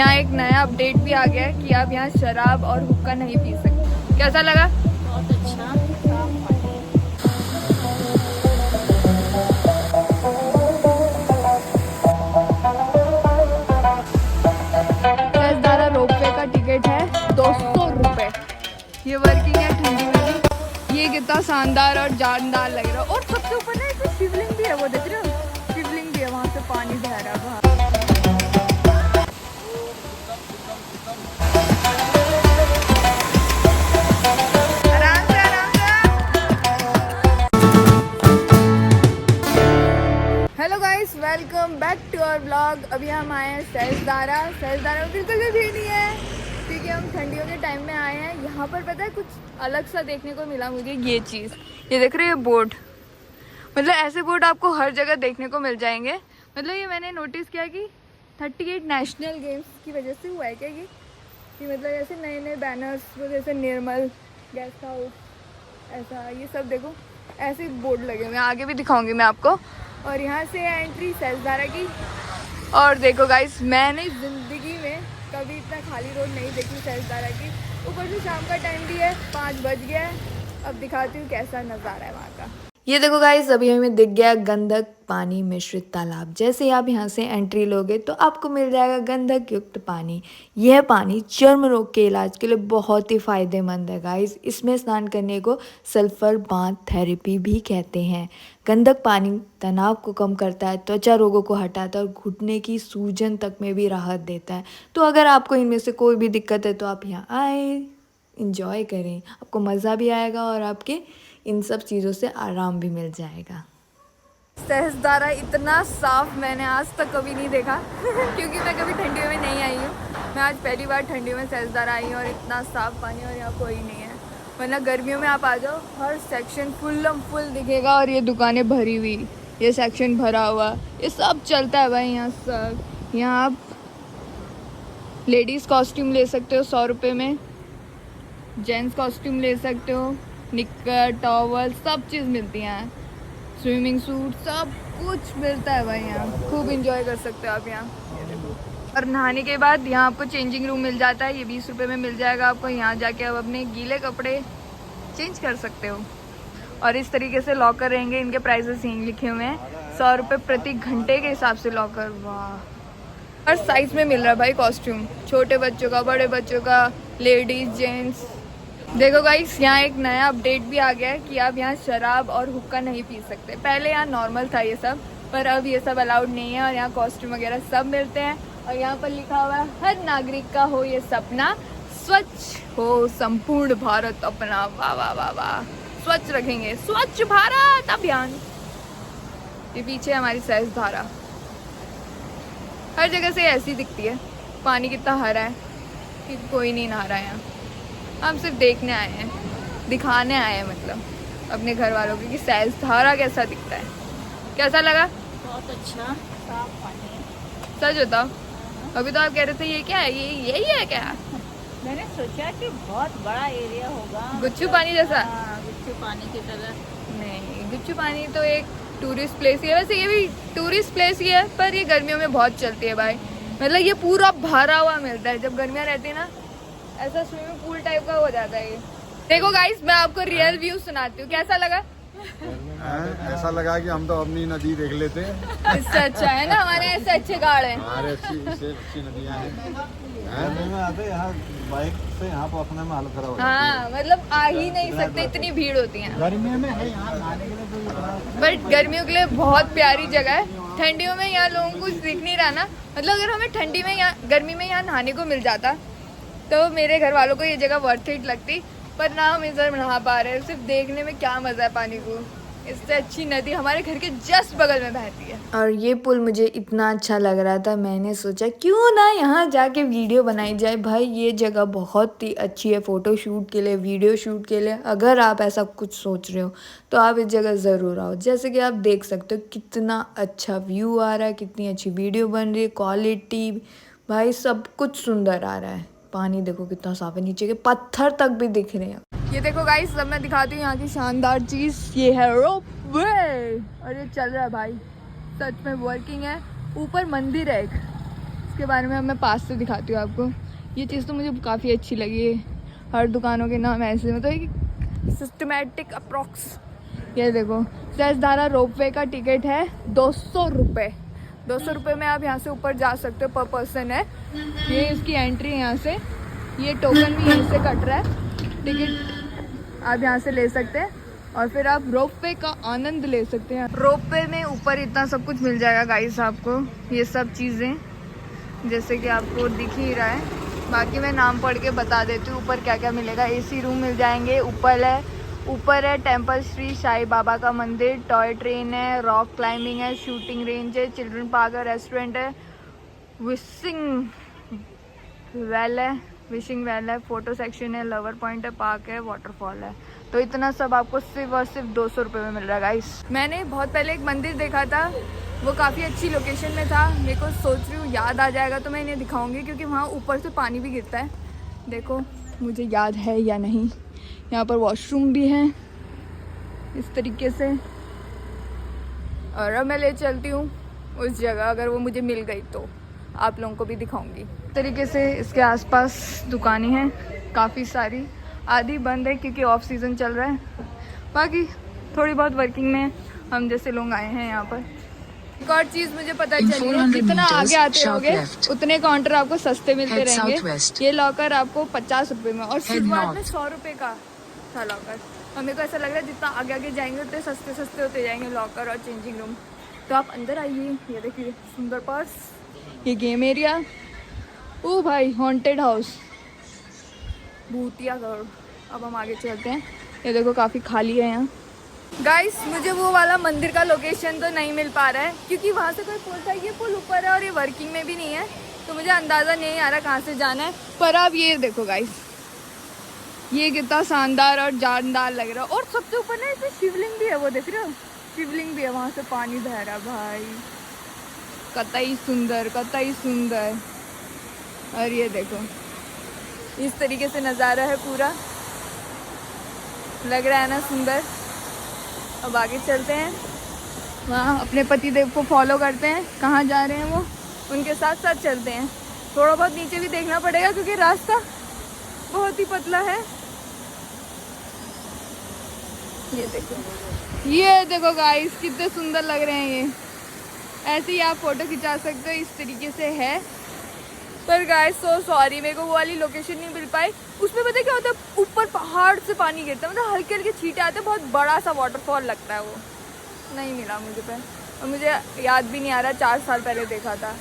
यहाँ एक नया अपडेट भी आ गया है कि आप यहाँ शराब और हुक्का नहीं पी सकते। कैसा लगा? बहुत अच्छा। सहस्त्रधारा रोपवे का टिकट है 200 रुपये। ये वर्किंग है ठंडी में भी। ये कितना शानदार और जानदार लग रहा है। और सबसे ऊपर ना इसमें शिवलिंग भी है, वो देख रहे हो? शिवलिंग भी है, वहाँ से पानी बह रहा है बाहर। Hello guys, welcome back to our blog. अभी हम आए हैं सहस्त्रधारा में बिल्कुल भी भीड़ नहीं है क्योंकि हम ठंडियों के टाइम में आए हैं। यहाँ पर पता है कुछ अलग सा देखने को मिला मुझे। ये चीज़, ये देख रहे हो, ये बोर्ड। मतलब ऐसे बोर्ड आपको हर जगह देखने को मिल जाएंगे। मतलब ये मैंने नोटिस किया कि 38 नेशनल गेम्स की वजह से हुआ है क्या ये कि मतलब ऐसे नए नए बैनर्स, जैसे निर्मल गेस्ट हाउस, ऐसा ये सब देखो ऐसे बोर्ड लगे हुए हैं। आगे भी दिखाऊंगी मैं आपको। और यहाँ से एंट्री सहस्त्रधारा की। और देखो गाइस, मैंने ज़िंदगी में कभी इतना खाली रोड नहीं देखी सहस्त्रधारा की। ऊपर से शाम का टाइम भी है, 5 बज गया है। अब दिखाती हूँ कैसा नज़ारा है वहाँ का। ये देखो गाइस, अभी हमें दिख गया गंधक पानी मिश्रित तालाब। जैसे ही आप यहाँ से एंट्री लोगे तो आपको मिल जाएगा गंधक युक्त पानी। यह पानी चर्म रोग के इलाज के लिए बहुत ही फायदेमंद है गाइस। इसमें स्नान करने को सल्फर बाथ थेरेपी भी कहते हैं। गंधक पानी तनाव को कम करता है, त्वचा रोगों को हटाता है और घुटने की सूजन तक में भी राहत देता है। तो अगर आपको इनमें से कोई भी दिक्कत है तो आप यहाँ आए, इंजॉय करें। आपको मज़ा भी आएगा और आपके इन सब चीज़ों से आराम भी मिल जाएगा। सहस्त्रधारा इतना साफ मैंने आज तक कभी नहीं देखा क्योंकि मैं कभी ठंडियों में नहीं आई हूँ। मैं आज पहली बार ठंडियों में सहस्त्रधारा आई हूँ और इतना साफ पानी, और यहाँ कोई नहीं है। वरना गर्मियों में आप आ जाओ, हर सेक्शन फुल दिखेगा और ये दुकानें भरी हुई, ये सेक्शन भरा हुआ, ये सब चलता है भाई यहाँ सब। यहाँ आप लेडीज़ कॉस्ट्यूम ले सकते हो 100 रुपये में, जेंट्स कॉस्ट्यूम ले सकते हो, निक्कर, टॉवल, सब चीज़ मिलती हैं। स्विमिंग सूट, सब कुछ मिलता है भाई यहाँ। खूब इंजॉय कर सकते हो आप यहाँ। और नहाने के बाद यहाँ आपको चेंजिंग रूम मिल जाता है। ये 20 रुपये में मिल जाएगा आपको। यहाँ जाके आप अपने गीले कपड़े चेंज कर सकते हो। और इस तरीके से लॉकर रहेंगे। इनके प्राइसेस यहीं लिखे हुए हैं, 100 रुपये प्रति घंटे के हिसाब से लॉकर। वाह, हर साइज़ में मिल रहा है भाई कॉस्ट्यूम, छोटे बच्चों का, बड़े बच्चों का, लेडीज़, जेंट्स। देखो गाइस, यहाँ एक नया अपडेट भी आ गया है कि आप यहाँ शराब और हुक्का नहीं पी सकते। पहले यहाँ नॉर्मल था ये सब, पर अब ये सब अलाउड नहीं है। और यहाँ कॉस्ट्यूम वगैरह सब मिलते हैं। और यहाँ पर लिखा हुआ है, हर नागरिक का हो ये सपना, स्वच्छ हो संपूर्ण भारत अपना। वाह वाह वाह वाह, स्वच्छ रखेंगे, स्वच्छ भारत अभियान। ये पीछे हमारी सहस्त्रधारा हर जगह से ऐसी दिखती है। पानी कितना हरा है कि कोई नहीं नहा रहा है यहाँ। हम सिर्फ देखने आए हैं, दिखाने आए हैं, मतलब अपने घर वालों को कि सहस्त्रधारा कैसा दिखता है। कैसा लगा? बहुत अच्छा, साफ पानी है। सच बताओ, अभी तो आप कह रहे थे ये क्या है, ये यही है क्या? मैंने सोचा कि बहुत बड़ा एरिया होगा, गुच्चू पानी जैसा। गुच्चू पानी की तरह। नहीं, गुच्चू पानी तो एक टूरिस्ट प्लेस ही है। वैसे ये भी टूरिस्ट प्लेस ही है, पर ये गर्मियों में बहुत चलती है भाई। मतलब ये पूरा भरा हुआ मिलता है। जब गर्मियाँ रहती है ना, ऐसा स्विमिंग पूल टाइप का हो जाता है ये। देखो गाइस, मैं आपको रियल व्यू सुनाती हूँ। कैसा लगा? ऐसा लगा कि हम तो अपनी नदी देख लेते हैं। इससे अच्छा है ना, हमारे ऐसे अच्छे गाड़ हैं। हमारे अच्छी नदियाँ हैं। में आते यहाँ बाइक से यहाँ पहुँचने में हालत खराब हो जाती है। हाँ, मतलब आ ही नहीं सकते, इतनी भीड़ होती है। गर्मियों में है यहाँ नहाने के लिए तो इतना बट गर्मियों के लिए बहुत प्यारी जगह है। ठंडियों में यहाँ लोगों को कुछ दिख नहीं रहा ना। मतलब अगर हमें ठंडी में यहाँ, गर्मी में यहाँ नहाने को मिल जाता तो मेरे घर वालों को ये जगह वर्थ इट लगती। पर ना हम इधर नहा पा रहे हैं। सिर्फ देखने में क्या मज़ा है पानी को। इससे अच्छी नदी हमारे घर के जस्ट बगल में बहती है। और ये पुल मुझे इतना अच्छा लग रहा था, मैंने सोचा क्यों ना यहाँ जाके वीडियो बनाई जाए। भाई ये जगह बहुत ही अच्छी है फ़ोटो शूट के लिए, वीडियो शूट के लिए। अगर आप ऐसा कुछ सोच रहे हो तो आप इस जगह ज़रूर आओ। जैसे कि आप देख सकते हो कितना अच्छा व्यू आ रहा है, कितनी अच्छी वीडियो बन रही है, क्वालिटी भाई सब कुछ सुंदर आ रहा है। पानी देखो कितना साफ है, नीचे के पत्थर तक भी दिख रहे हैं। ये देखो गाइस, सब मैं दिखाती हूँ यहाँ की शानदार चीज़। ये है रोपवे और ये चल रहा है भाई, सच में वर्किंग है। ऊपर मंदिर है एक, इसके बारे में अब मैं पास से दिखाती हूँ आपको। ये चीज़ तो मुझे काफ़ी अच्छी लगी है। हर दुकानों के नाम ऐसे, मतलब एक सिस्टमेटिक अप्रॉक्स। ये देखो, सहस्त्रधारा रोपवे का टिकट है 200 रुपये। 200 रुपये में आप यहाँ से ऊपर जा सकते हो, पर पर्सन है। ये इसकी एंट्री है यहाँ से। ये टोकन भी यहीं से कट रहा है। टिकट आप यहाँ से ले सकते हैं और फिर आप रोपवे का आनंद ले सकते हैं। रोपवे में ऊपर इतना सब कुछ मिल जाएगा गाइस आपको, ये सब चीज़ें जैसे कि आपको दिख ही रहा है। बाकी मैं नाम पढ़ के बता देती हूँ ऊपर क्या क्या मिलेगा। एसी रूम मिल जाएंगे, ऊपर है टेम्पल श्री साई बाबा का मंदिर, टॉय ट्रेन है, रॉक क्लाइंबिंग है, शूटिंग रेंज है, चिल्ड्रन पार्क है, रेस्टोरेंट है, विशिंग वेल है, फोटो सेक्शन है, लवर पॉइंट है, पार्क है, वाटरफॉल है। तो इतना सब आपको सिर्फ और सिर्फ 200 रुपये में मिल रहा है गाइस। मैंने बहुत पहले एक मंदिर देखा था, वो काफ़ी अच्छी लोकेशन में था। मेरे को सोच रही हूँ याद आ जाएगा तो मैं इन्हें दिखाऊंगी, क्योंकि वहाँ ऊपर से पानी भी गिरता है। देखो मुझे याद है या नहीं। यहाँ पर वॉशरूम भी है इस तरीके से। और अब मैं ले चलती हूँ उस जगह, अगर वो मुझे मिल गई तो आप लोगों को भी दिखाऊंगी। इस तरीके से इसके आसपास दुकानें हैं काफ़ी सारी। आधी बंद है क्योंकि ऑफ सीज़न चल रहा है, बाकी थोड़ी बहुत वर्किंग में हम जैसे लोग आए हैं यहाँ पर। एक और चीज़ मुझे पता चली है, जितना आगे आते रहोगे उतने काउंटर आपको सस्ते मिलते रहेंगे। ये लॉकर आपको 50 रुपये में, और शुरुआत में 100 रुपये का था लॉकर। और मेरे को ऐसा लग रहा है जितना आगे आगे जाएंगे उतने सस्ते सस्ते होते जाएंगे लॉकर और चेंजिंग रूम। तो आप अंदर आइए। ये देखिए सुंदर पर्स, ये गेम एरिया। ओ भाई, हॉन्टेड हाउस, भूतिया घर। अब हम आगे चलते हैं। ये देखो काफ़ी खाली है यहाँ। गाइस मुझे वो वाला मंदिर का लोकेशन तो नहीं मिल पा रहा है, क्योंकि वहाँ से कोई पुल था। ये पुल ऊपर है और ये वर्किंग में भी नहीं है, तो मुझे अंदाज़ा नहीं आ रहा कहाँ से जाना है। पर अब ये देखो गाइस, ये कितना शानदार और जानदार लग रहा है। और सबसे ऊपर ना इसमें शिवलिंग भी है, वो देख रहे हो, शिवलिंग भी है, वहाँ से पानी बह रहा है भाई। कतई सुंदर, कतई सुंदर। और ये देखो इस तरीके से नज़ारा है पूरा, लग रहा है ना सुंदर। अब आगे चलते हैं, वहाँ अपने पति देव को फॉलो करते हैं। कहाँ जा रहे हैं वो, उनके साथ साथ चलते हैं। थोड़ा बहुत नीचे भी देखना पड़ेगा क्योंकि रास्ता बहुत ही पतला है। ये देखो गाइस, कितने सुंदर लग रहे हैं ये। ऐसे ही आप फोटो खिंचा सकते हो, इस तरीके से है। पर गाइस सो सॉरी, मेरे को वो वाली लोकेशन नहीं मिल पाई। उसमें पता है क्या होता है, ऊपर पहाड़ से पानी गिरता है, मतलब हल्के हल्के छींटे आते हैं, बहुत बड़ा सा वाटरफॉल लगता है। वो नहीं मिला मुझे पे, और मुझे याद भी नहीं आ रहा, 4 साल पहले देखा था।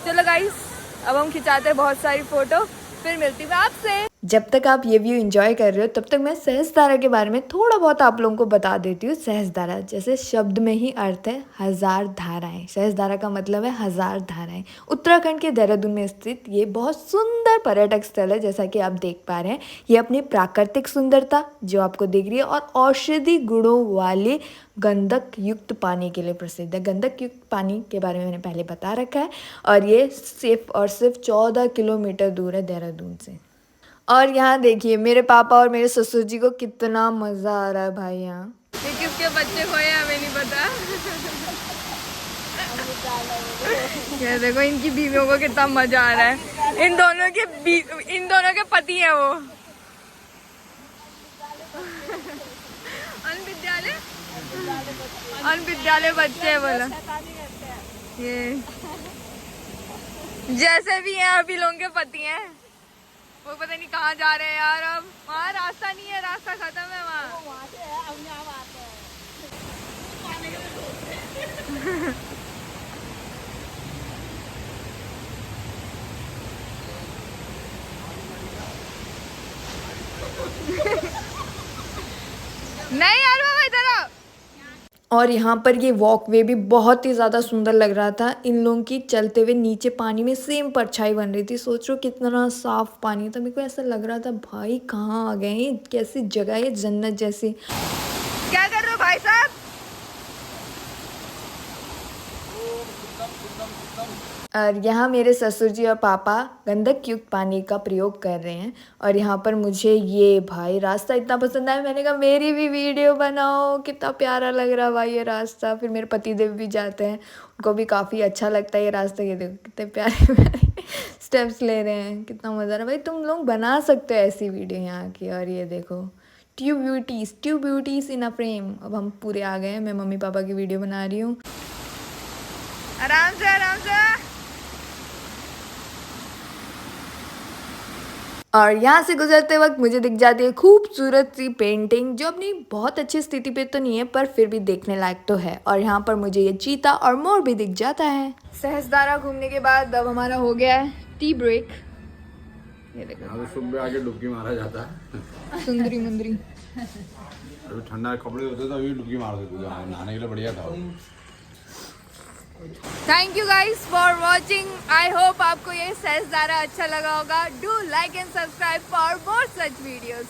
चलो गाइस, अब हम खिंचाते हैं बहुत सारी फ़ोटो, फिर मिलती हूँ आपसे। जब तक आप ये व्यू एंजॉय कर रहे हो तब तक मैं सहस्त्रधारा के बारे में थोड़ा बहुत आप लोगों को बता देती हूँ। सहस्त्रधारा जैसे शब्द में ही अर्थ है हजार धाराएं। सहस्त्रधारा का मतलब है हजार धाराएं। उत्तराखंड के देहरादून में स्थित ये बहुत सुंदर पर्यटक स्थल है। जैसा कि आप देख पा रहे हैं, ये अपनी प्राकृतिक सुंदरता जो आपको दिख रही है और औषधि गुणों वाले गंधक युक्त पानी के लिए प्रसिद्ध है। गंधक युक्त पानी के बारे में मैंने पहले बता रखा है। और ये सिर्फ और सिर्फ 14 किलोमीटर दूर है देहरादून से। और यहाँ देखिए मेरे पापा और मेरे ससुर जी को कितना मज़ा आ रहा है भाई। यहाँ ये किसके बच्चे खोए हमें नहीं पता। ये देखो इनकी बीवियों को कितना मजा आ रहा है। इन दोनों के पति हैं वो। अनविद्यालय बच्चे हैं बोला। ये जैसे भी हैं अभी लोगों के पति हैं। वो पता नहीं कहाँ जा रहे हैं यार। अब वहाँ रास्ता नहीं है, रास्ता खत्म है वहाँ से है, अब यहाँ आते हैं। नहीं यार बाबा इधर आओ। और यहाँ पर ये वॉकवे भी बहुत ही ज़्यादा सुंदर लग रहा था। इन लोगों की चलते हुए नीचे पानी में सेम परछाई बन रही थी। सोच रहे हो कितना साफ पानी था। मेरे को ऐसा लग रहा था भाई कहाँ आ गए, कैसी जगह है, जन्नत जैसी। क्या कर रहे हो भाई साहब? और यहाँ मेरे ससुर जी और पापा गंधक युक्त पानी का प्रयोग कर रहे हैं। और यहाँ पर मुझे ये भाई रास्ता इतना पसंद आया, मैंने कहा मेरी भी वीडियो बनाओ, कितना प्यारा लग रहा भाई ये रास्ता। फिर मेरे पतिदेव भी जाते हैं, उनको भी काफ़ी अच्छा लगता है ये रास्ता। ये देखो कितने प्यारे प्यारे स्टेप्स ले रहे हैं, कितना मज़ा आ रहा है। भाई तुम लोग बना सकते हो ऐसी वीडियो यहाँ की। और ये देखो ट्यू ब्यूटीज इन अ फ्रेम। अब हम पूरे आ गए हैं, मैं मम्मी पापा की वीडियो बना रही हूँ। आराम से आराम से। और यहाँ से गुजरते वक्त मुझे दिख जाती है खूबसूरत सी पेंटिंग, जो अपनी बहुत अच्छी स्थिति पे तो नहीं है पर फिर भी देखने लायक तो है। और यहाँ पर मुझे ये चीता और मोर भी दिख जाता है। सहस्त्रधारा घूमने के बाद अब हमारा हो गया है टी ब्रेक। ये देखो यहाँ तो सुबह आके डुबकी मारा जाता है। सुंदरी मुंदरी। अभी ठंडा कपड़े होते तो अभी डुबकी मार देते थे, नहाने के लिए बढ़िया था। Thank you guys for watching. I hope आपको ये सहस्त्रधारा अच्छा लगा होगा। Do like and subscribe for more such videos.